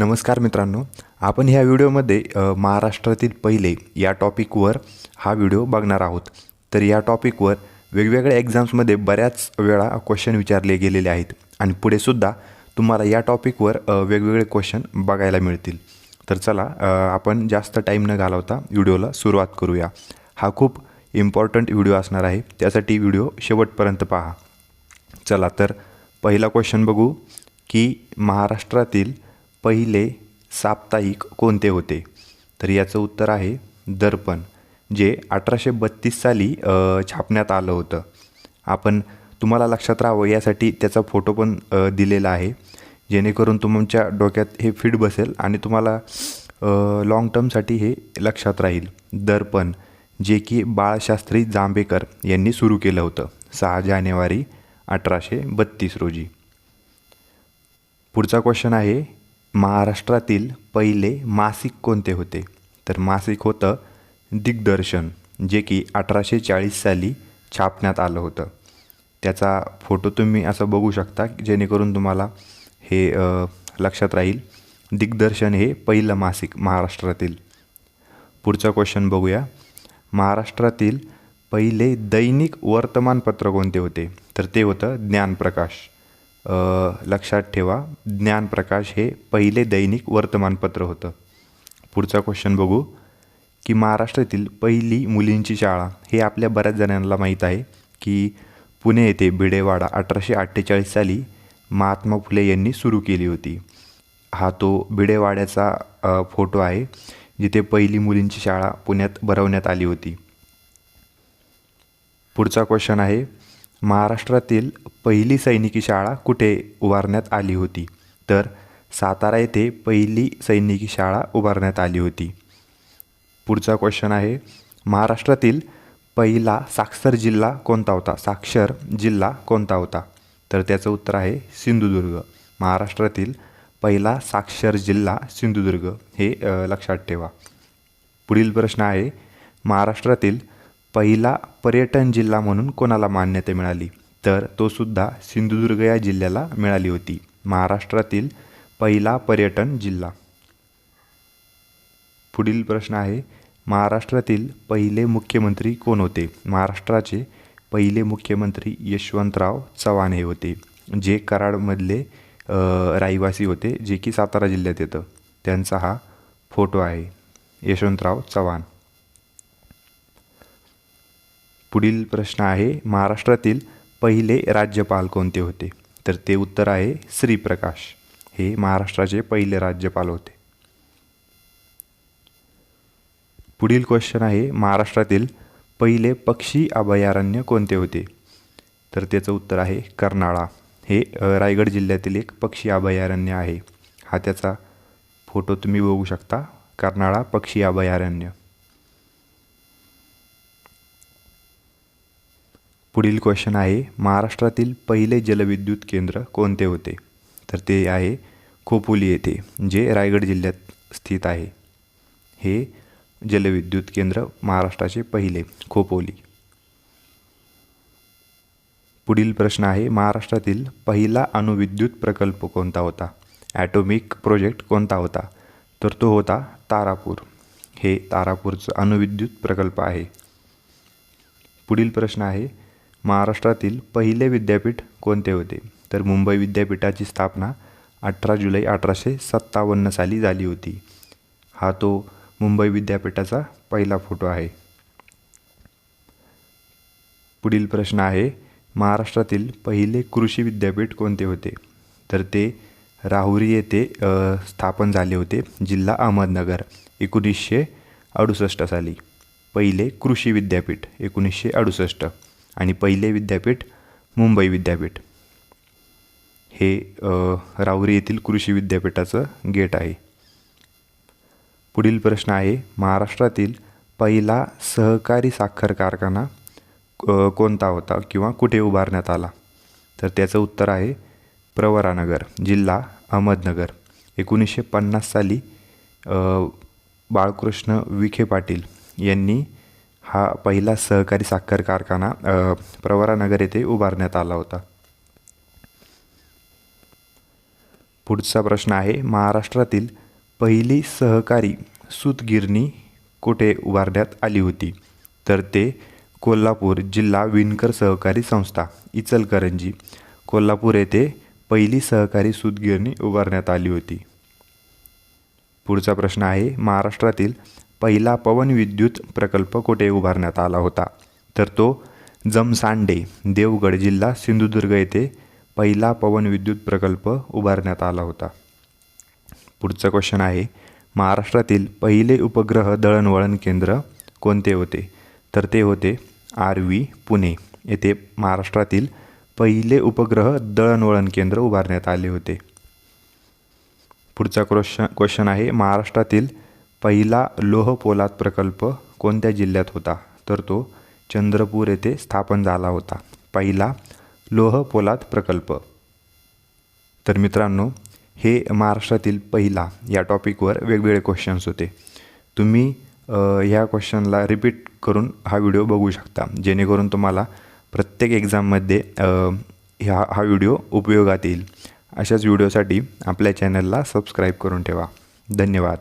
नमस्कार मित्रांनो, आपण ह्या व्हिडिओमध्ये महाराष्ट्रातील पहिले या टॉपिकवर हा व्हिडिओ बघणार आहोत. तर या टॉपिकवर वेगवेगळ्या एक्झाम्समध्ये बऱ्याच वेळा क्वेश्चन विचारले गेलेले आहेत आणि पुढेसुद्धा तुम्हाला या टॉपिकवर वेगवेगळे क्वेश्चन बघायला मिळतील. तर चला आपण जास्त टाईम न घालवता व्हिडिओला सुरुवात करूया. हा खूप इम्पॉर्टंट व्हिडिओ असणार आहे, त्यासाठी व्हिडिओ शेवटपर्यंत पहा. चला तर पहिला क्वेश्चन बघू की महाराष्ट्रातील पहिले साप्ताहिक कोणते होते. तर याचं उत्तर आहे दर्पण, जे 1832 साली छापण्यात आलं होतं. तुम्हाला लक्षात राहावं यासाठी त्याचा फोटो पण दिलेला आहे, जेणेकरून तुमच्या डोक्यात हे फिट बसेल आणि तुम्हाला लाँग टर्मसाठी हे लक्षात राहील. दर्पण, जे की बाळशास्त्री जांभेकर यांनी सुरू केलं होतं 6 जानेवारी 1832 रोजी. पुढचा क्वेश्चन आहे, महाराष्ट्रातील पहिले मासिक कोणते होते. तर मासिक होतं दिग्दर्शन, जे की 1840 साली छापण्यात आलं होतं. त्याचा फोटो तुम्ही असं बघू शकता, जेणेकरून तुम्हाला हे लक्षात राहील. दिग्दर्शन हे पहिलं मासिक महाराष्ट्रातील. पुढचा क्वेश्चन बघूया, महाराष्ट्रातील पहिले दैनिक वर्तमानपत्र कोणते होते. तर ते होतं ज्ञानप्रकाश. लक्षात ठेवा, ज्ञानप्रकाश हे पहिले दैनिक वर्तमानपत्र होतं. पुढचा क्वेश्चन बघू की महाराष्ट्रातील पहिली मुलींची शाळा. हे आपल्या बऱ्याच जणांना माहीत आहे की पुणे येथे भिडेवाडा 1848 साली महात्मा फुले यांनी सुरू केली होती. हा तो भिडेवाड्याचा फोटो आहे, जिथे पहिली मुलींची शाळा पुण्यात भरवण्यात आली होती. पुढचा क्वेश्चन आहे, महाराष्ट्रातील पहिली सैनिकी शाळा कुठे उभारण्यात आली होती. तर सातारा येथे पहिली सैनिकी शाळा उभारण्यात आली होती. पुढचा क्वेश्चन आहे, महाराष्ट्रातील पहिला साक्षर जिल्हा कोणता होता. साक्षर जिल्हा कोणता होता. तर त्याचं उत्तर आहे सिंधुदुर्ग. महाराष्ट्रातील पहिला साक्षर जिल्हा सिंधुदुर्ग, हे लक्षात ठेवा. पुढील प्रश्न आहे, महाराष्ट्रातील पहिला पर्यटन जिल्हा म्हणून कोणाला मान्यता मिळाली. तर तो सुद्धा सिंधुदुर्ग या जिल्ह्याला मिळाली होती. महाराष्ट्रातील पहिला पर्यटन जिल्हा. पुढील प्रश्न आहे, महाराष्ट्रातील पहिले मुख्यमंत्री कोण होते. महाराष्ट्राचे पहिले मुख्यमंत्री यशवंतराव चव्हाण हे होते, जे कराडमधले रहिवासी होते, जे की सातारा जिल्ह्यात येतं. त्यांचा हा फोटो आहे, यशवंतराव चव्हाण. पुढील प्रश्न आहे, महाराष्ट्रातील पहिले राज्यपाल कोणते होते. तर ते उत्तर आहे श्रीप्रकाश. हे महाराष्ट्राचे पहिले राज्यपाल होते. पुढील क्वेश्चन आहे, महाराष्ट्रातील पहिले पक्षी अभयारण्य कोणते होते. तर त्याचं उत्तर आहे कर्नाळा. हे रायगड जिल्ह्यातील एक पक्षी अभयारण्य आहे. हा त्याचा फोटो तुम्ही बघू शकता, कर्नाळा पक्षी अभयारण्य. पुढील क्वेश्चन आहे, महाराष्ट्रातील पहिले जलविद्युत केंद्र कोणते होते. तर ते आहे खोपोली येथे, जे रायगड जिल्ह्यात स्थित आहे. हे जलविद्युत केंद्र महाराष्ट्राचे पहिले खोपोली. पुढील प्रश्न आहे, महाराष्ट्रातील पहिला अणुविद्युत प्रकल्प कोणता होता. ॲटॉमिक प्रोजेक्ट कोणता होता. तर तो होता तारापूर. हे तारापूरचं अणुविद्युत प्रकल्प आहे. पुढील प्रश्न आहे, महाराष्ट्रातील पहिले विद्यापीठ कोणते होते. तर मुंबई विद्यापीठाची स्थापना 18 जुलै 1857 साली झाली होती. हा तो मुंबई विद्यापीठाचा पहिला फोटो आहे. पुढील प्रश्न आहे, महाराष्ट्रातील पहिले कृषी विद्यापीठ कोणते होते. तर ते राहुरी येथे स्थापन झाले होते, जिल्हा अहमदनगर, 1968 साली. पहिले कृषी विद्यापीठ 1968 आणि पहिले विद्यापीठ मुंबई विद्यापीठ. हे राहुरी येथील कृषी विद्यापीठाचं गेट आहे. पुढील प्रश्न आहे, महाराष्ट्रातील पहिला सहकारी साखर कारखाना कोणता होता किंवा कुठे उभारण्यात आला. तर त्याचं उत्तर आहे प्रवरानगर, जिल्हा अहमदनगर. 1950 साली बाळकृष्ण विखे पाटील यांनी हा पहिला सहकारी साखर कारखाना प्रवरानगर येथे उभारण्यात आला होता. पुढचा प्रश्न आहे, महाराष्ट्रातील पहिली सहकारी सूतगिरणी कुठे उभारण्यात आली होती? तर ते कोल्हापूर जिल्हा विणकर सहकारी संस्था, इचलकरंजी, कोल्हापूर येथे पहिली सहकारी सूतगिरणी उभारण्यात आली होती. पुढचा प्रश्न आहे, महाराष्ट्रातील पहिला पवन विद्युत प्रकल्प कुठे उभारण्यात आला होता? तर तो जमसांडे, देवगड जिल्हा सिंधुदुर्ग येथे पहिला पवन विद्युत प्रकल्प उभारण्यात आला होता. पुढचा क्वेश्चन आहे, महाराष्ट्रातील पहिले उपग्रह दळणवळण केंद्र कोणते होते? तर ते होते आर्वी, पुणे येथे महाराष्ट्रातील पहिले उपग्रह दळणवळण केंद्र उभारण्यात आले होते. पुढचा क्वेश्चन आहे, महाराष्ट्रातील पहिला लोह पोलाद प्रकल्प कोणत्या जिल्ह्यात होता? तर तो चंद्रपूर येथे स्थापन झाला होता, पहिला लोह पोलाद प्रकल्प. तर मित्रांनो, हे महाराष्ट्रातील पहिला या टॉपिकवर वेगवेगळे क्वेश्चन्स होते. तुम्ही ह्या क्वेश्चनला रिपीट करून हा व्हिडिओ बघू शकता, जेणेकरून तुम्हाला प्रत्येक एक्झाममध्ये हा व्हिडिओ उपयोगात येईल. अशाच व्हिडिओसाठी आपल्या चॅनलला सबस्क्राईब करून ठेवा. धन्यवाद.